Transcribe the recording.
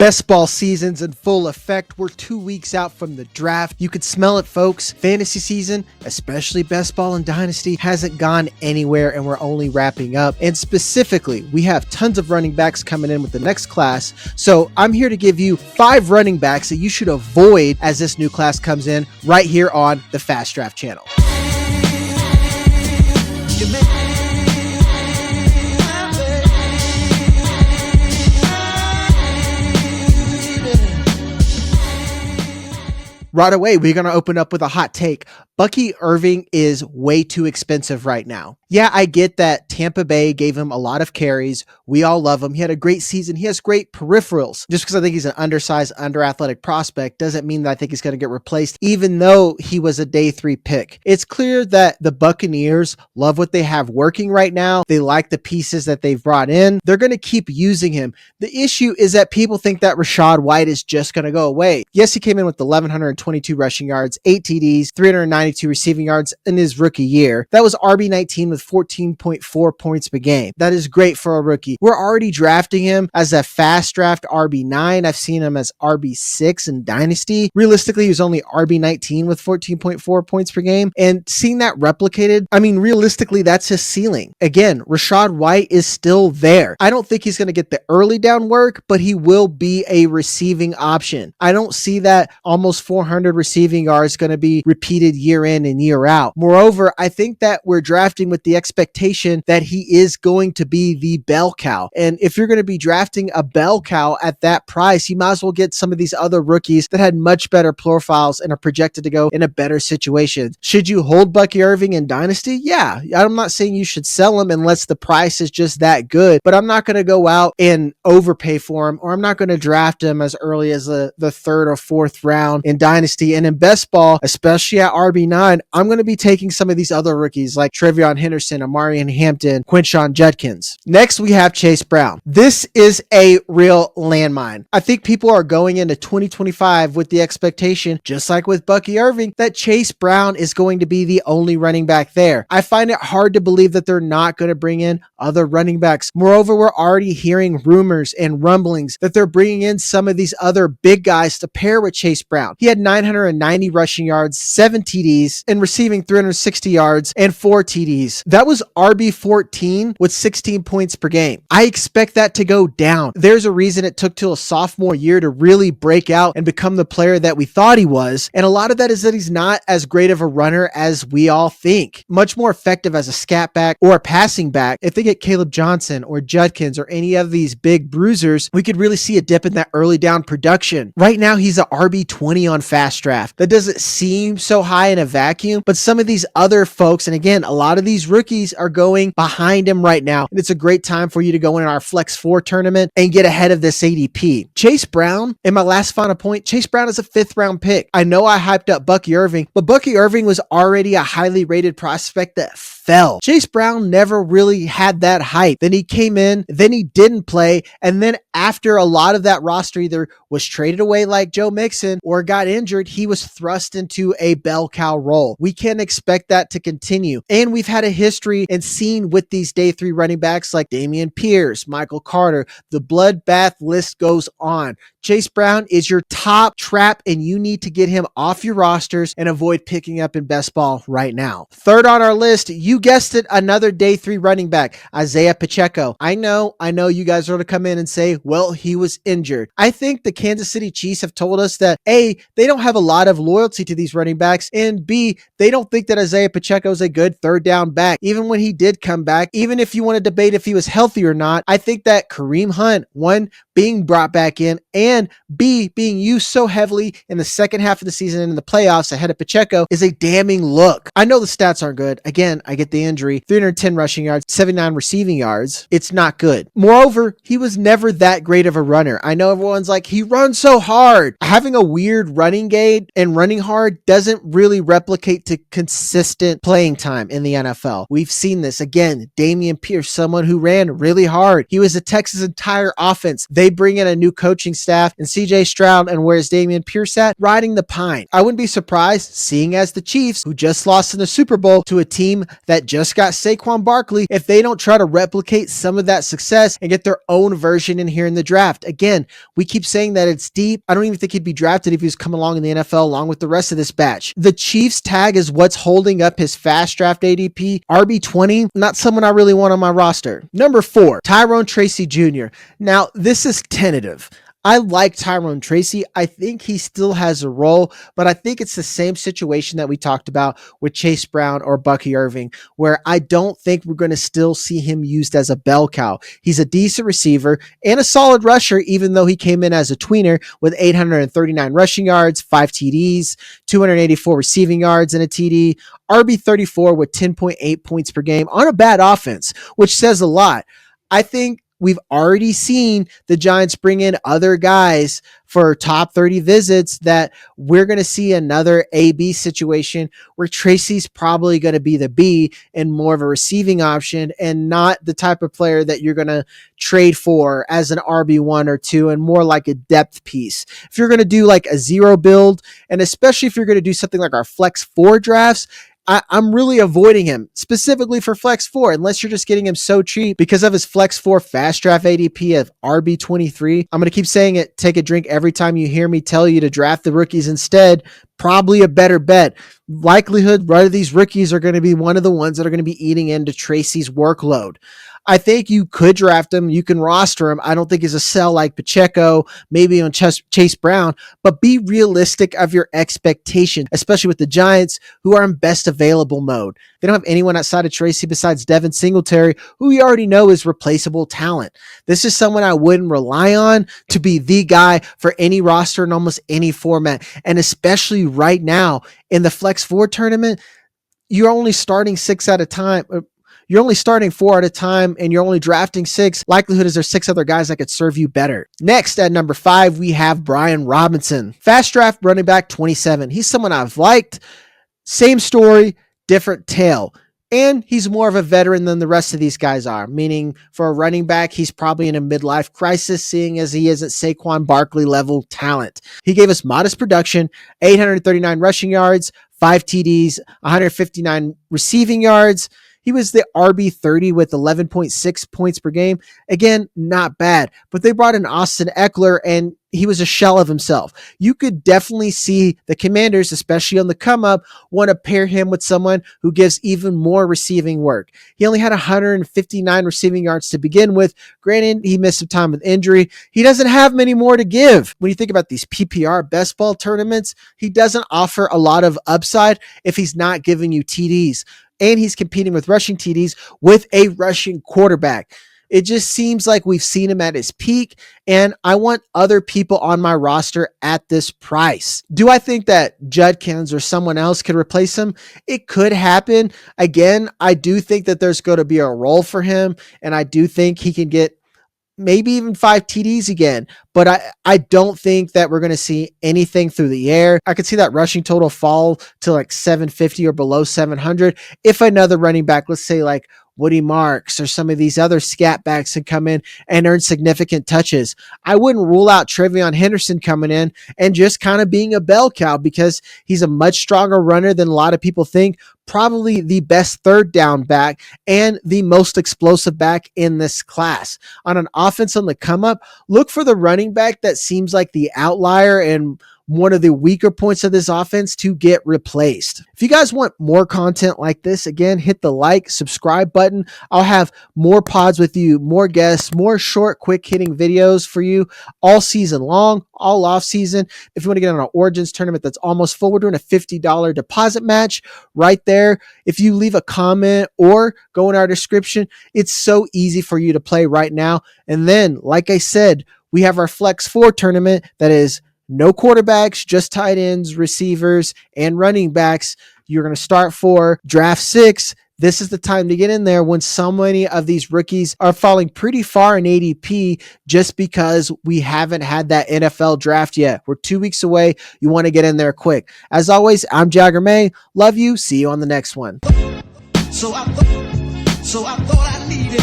Best ball season's in full effect. We're 2 weeks out from the draft. You could smell it, folks. Fantasy season, especially best ball and dynasty, hasn't gone anywhere, and we're only wrapping up. And specifically, we have tons of running backs coming in with the next class. So I'm here to give you 5 running backs that you should avoid as this new class comes in right here on the Fast Draft channel. Right away, we're going to open up with a hot take. Bucky Irving is way too expensive right now. Yeah, I get that Tampa Bay gave him a lot of carries. We all love him. He had a great season. He has great peripherals. Just because I think he's an undersized, under-athletic prospect doesn't mean that I think he's going to get replaced, even though he was a day 3 pick. It's clear that the Buccaneers love what they have working right now. They like the pieces that they've brought in. They're going to keep using him. The issue is that people think that Rachaad White is just going to go away. Yes, he came in with 1,122 rushing yards, 8 TDs, 392 receiving yards in his rookie year. That was RB19 with 14.4 points per game. That is great for a rookie. We're already drafting him as a fast draft RB9. I've seen him as RB6 in Dynasty. Realistically, he was only RB19 with 14.4 points per game. And seeing that replicated, I mean, realistically, that's his ceiling. Again, Rachaad White is still there. I don't think he's going to get the early down work, but he will be a receiving option. I don't see that almost 400 receiving yards going to be repeated year in and year out. Moreover, I think that we're drafting with the expectation that he is going to be the bell cow. And if you're going to be drafting a bell cow at that price, you might as well get some of these other rookies that had much better profiles and are projected to go in a better situation. Should you hold Bucky Irving in Dynasty? Yeah. I'm not saying you should sell him unless the price is just that good, but I'm not going to go out and overpay for him, or I'm not going to draft him as early as the 3rd or 4th round in Dynasty. And in best ball, especially at RB9, I'm going to be taking some of these other rookies like Trevion Henderson, Amarian Hampton, Quinshon Judkins. Next, we have Chase Brown. This is a real landmine. I think people are going into 2025 with the expectation, just like with Bucky Irving, that Chase Brown is going to be the only running back there. I find it hard to believe that they're not going to bring in other running backs. Moreover, we're already hearing rumors and rumblings that they're bringing in some of these other big guys to pair with Chase Brown. He had 990 rushing yards, 7 TDs, and receiving 360 yards and 4 TDs. That was RB14 with 16 points per game. I expect that to go down. There's a reason it took till a sophomore year to really break out and become the player that we thought he was. And a lot of that is that he's not as great of a runner as we all think. Much more effective as a scat back or a passing back. If they get Caleb Johnson or Judkins or any of these big bruisers, we could really see a dip in that early down production. Right now, he's a RB20 on Fast Draft. That doesn't seem so high in a vacuum, but some of these other folks, and again, a lot of these rookies are going behind him right now. And it's a great time for you to go in our Flex 4 tournament and get ahead of this ADP. Chase Brown, in my last final point, Chase Brown is a 5th round pick. I know I hyped up Bucky Irving, but Bucky Irving was already a highly rated prospect that fell. Chase Brown never really had that hype. Then he came in, then he didn't play, and then after a lot of that roster either was traded away like Joe Mixon or got injured, he was thrust into a bell cow role. We can't expect that to continue. And we've had a history and seen with these day 3 running backs like Dameon Pierce, Michael Carter, the bloodbath list goes on. Chase Brown is your top trap, and you need to get him off your rosters and avoid picking up in best ball right now. 3rd on our list, you guessed it, another day 3 running back, Isiah Pacheco. I know you guys are going to come in and say, well, he was injured. I think the Kansas City Chiefs have told us that A, they don't have a lot of loyalty to these running backs, and B, they don't think that Isiah Pacheco is a good 3rd down back. Even when he did come back, even if you want to debate if he was healthy or not, I think that Kareem Hunt, 1, being brought back in, and B, being used so heavily in the second half of the season and in the playoffs ahead of Pacheco is a damning look. I know the stats aren't good. Again, I get the injury, 310 rushing yards, 79 receiving yards. It's not good. Moreover, he was never that great of a runner. I know everyone's like, he runs so hard. Having a weird running gait and running hard doesn't really replicate to consistent playing time in the NFL. We've seen this. Again, Dameon Pierce, someone who ran really hard. He was the Texas' entire offense. They bring in a new coaching staff Metcalf and CJ Stroud, and where's Dameon Pierce at? Riding the pine. I wouldn't be surprised, seeing as the Chiefs, who just lost in the Super Bowl to a team that just got Saquon Barkley, if they don't try to replicate some of that success and get their own version in here in the draft. Again, we keep saying that it's deep. I don't even think he'd be drafted if he was coming along in the NFL along with the rest of this batch. The Chiefs tag is what's holding up his fast draft ADP. RB20, not someone I really want on my roster. Number 4, Tyrone Tracy Jr. Now, this is tentative. I like Tyrone Tracy. I think he still has a role, but I think it's the same situation that we talked about with Chase Brown or Bucky Irving, where I don't think we're going to still see him used as a bell cow. He's a decent receiver and a solid rusher, even though he came in as a tweener with 839 rushing yards, 5 TDs, 284 receiving yards, and a TD, RB34 with 10.8 points per game on a bad offense, which says a lot. I think we've already seen the Giants bring in other guys for top 30 visits that we're going to see another AB situation where Tracy's probably going to be the B and more of a receiving option and not the type of player that you're going to trade for as an RB1 or 2 and more like a depth piece. If you're going to do like a zero build, and especially if you're going to do something like our Flex 4 drafts, I'm really avoiding him specifically for Flex 4, unless you're just getting him so cheap because of his Flex 4 fast draft ADP of RB23. I'm going to keep saying it. Take a drink every time you hear me tell you to draft the rookies instead. Probably a better bet. Likelihood, right, of these rookies are going to be one of the ones that are going to be eating into Tracy's workload. I think you could draft him. You can roster him. I don't think he's a sell like Pacheco, maybe on Chase Brown, but be realistic of your expectation, especially with the Giants, who are in best available mode. They don't have anyone outside of Tracy besides Devin Singletary, who we already know is replaceable talent. This is someone I wouldn't rely on to be the guy for any roster in almost any format. And especially right now in the Flex 4 tournament, you're only starting 6 at a time. You're only starting 4 at a time and you're only drafting 6. Likelihood is there's 6 other guys that could serve you better. Next, at number 5, we have Brian Robinson. Fast draft running back 27. He's someone I've liked. Same story, different tale. And he's more of a veteran than the rest of these guys are, meaning for a running back, he's probably in a midlife crisis, seeing as he isn't Saquon Barkley level talent. He gave us modest production, 839 rushing yards, 5 TDs, 159 receiving yards. He was the RB30 with 11.6 points per game. Again, not bad, but they brought in Austin Eckler and he was a shell of himself. You could definitely see the Commanders, especially on the come up, want to pair him with someone who gives even more receiving work. He only had 159 receiving yards to begin with. Granted, he missed some time with injury. He doesn't have many more to give. When you think about these PPR best ball tournaments, he doesn't offer a lot of upside if he's not giving you TDs. And he's competing with rushing TDs with a rushing quarterback. It just seems like we've seen him at his peak, and I want other people on my roster at this price. Do I think that Judkins or someone else could replace him? It could happen. Again, I do think that there's going to be a role for him, and I do think he can get maybe even 5 TDs again, but I don't think that we're going to see anything through the air. I could see that rushing total fall to like 750 or below 700 if another running back, let's say like Woody Marks or some of these other scat backs can come in and earn significant touches. I wouldn't rule out Trevion Henderson coming in and just kind of being a bell cow because he's a much stronger runner than a lot of people think. Probably the best third down back and the most explosive back in this class. On an offense on the come up, look for the running back that seems like the outlier and one of the weaker points of this offense to get replaced. If you guys want more content like this, again, hit the like, subscribe button. I'll have more pods with you, more guests, more short, quick hitting videos for you all season long, all off season. If you want to get on an Origins tournament that's almost full, we're doing a $50 deposit match right there. If you leave a comment or go in our description, it's so easy for you to play right now. And then, like I said, we have our Flex 4 tournament that is no quarterbacks, just tight ends, receivers, and running backs. You're going to start for draft 6. This is the time to get in there when so many of these rookies are falling pretty far in ADP just because we haven't had that NFL draft yet. We're 2 weeks away. You want to get in there quick. As always, I'm Jagger May. Love you. See you on the next one. So I thought I needed